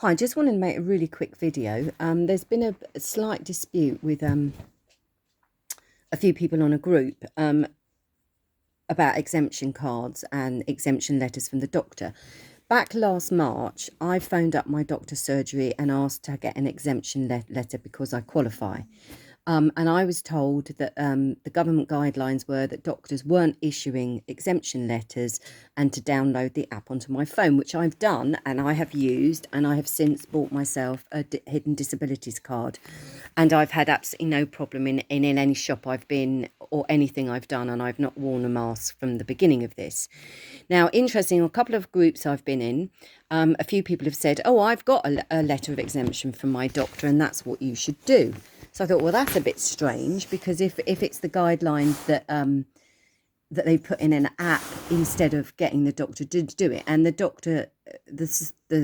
Hi, I just wanted to make a really quick video. There's been a slight dispute with a few people on a group about exemption cards and exemption letters from the doctor. Back last March, I phoned up my doctor's surgery and asked to get an exemption letter because I qualify. And I was told that the government guidelines were that doctors weren't issuing exemption letters and to download the app onto my phone, which I've done and I have used, and I have since bought myself a hidden disabilities card. And I've had absolutely no problem in any shop I've been or anything I've done, and I've not worn a mask from the beginning of this. Now, interesting, a couple of groups I've been in, a few people have said, oh, I've got a letter of exemption from my doctor and that's what you should do. So I thought, well, that's a bit strange, because if it's the guidelines that that they put in an app instead of getting the doctor to do it, and the doctor, the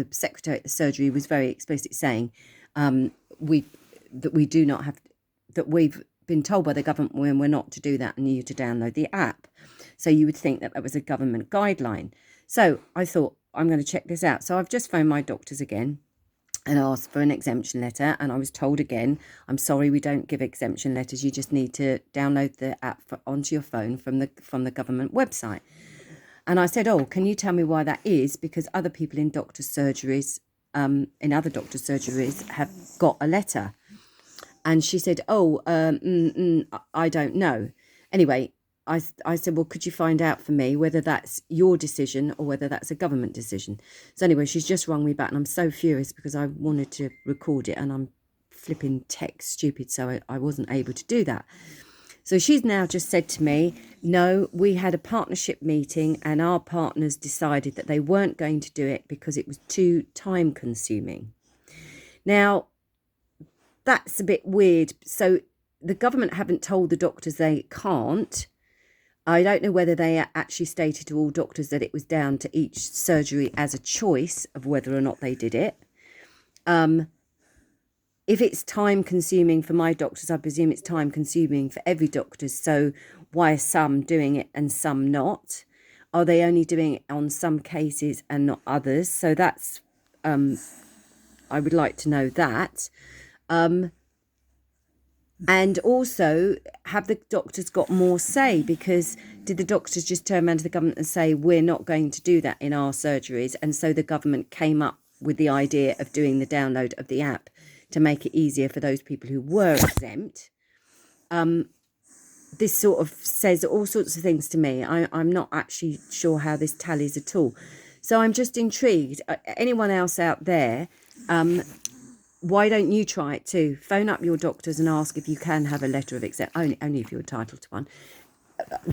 secretary at the surgery was very explicit saying we do not have, that we've been told by the government when we're not to do that and you to download the app. So you would think that was a government guideline. So I thought, I'm going to check this out. So I've just phoned my doctors again and asked for an exemption letter, and I was told again, I'm sorry, we don't give exemption letters, you just need to download the app onto your phone from the government website. And I said, oh, can you tell me why that is? Because other people in doctors' surgeries, other doctors' surgeries have got a letter. And she said, oh, I don't know. Anyway, I said, well, could you find out for me whether that's your decision or whether that's a government decision? So anyway, she's just rung me back, and I'm so furious because I wanted to record it and I'm flipping tech stupid, so I wasn't able to do that. So she's now just said to me, no, we had a partnership meeting and our partners decided that they weren't going to do it because it was too time consuming. Now, that's a bit weird. So the government haven't told the doctors they can't. I don't know whether they actually stated to all doctors that it was down to each surgery as a choice of whether or not they did it. If it's time consuming for my doctors, I presume it's time consuming for every doctor. So why are some doing it and some not? Are they only doing it on some cases and not others? So that's, I would like to know that. And also, have the doctors got more say? Because did the doctors just turn around to the government and say, we're not going to do that in our surgeries? And so the government came up with the idea of doing the download of the app to make it easier for those people who were exempt. This sort of says all sorts of things to me. I'm not actually sure how this tallies at all. So I'm just intrigued. Anyone else out there, why don't you try it too? Phone up your doctors and ask if you can have a letter of exemption, only if you're entitled to one.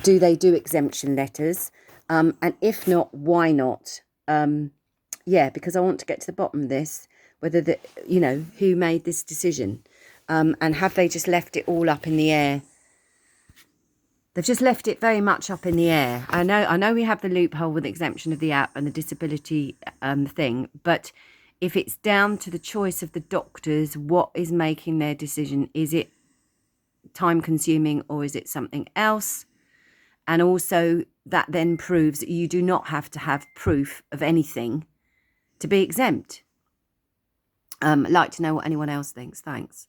Do they do exemption letters? And if not, why not? Yeah, because I want to get to the bottom of this, whether who made this decision, and have they just left it all up in the air? They've just left it very much up in the air. I know we have the loophole with the exemption of the app and the disability thing, but if it's down to the choice of the doctors, what is making their decision? Is it time consuming or is it something else? And also that then proves that you do not have to have proof of anything to be exempt. I'd like to know what anyone else thinks. Thanks.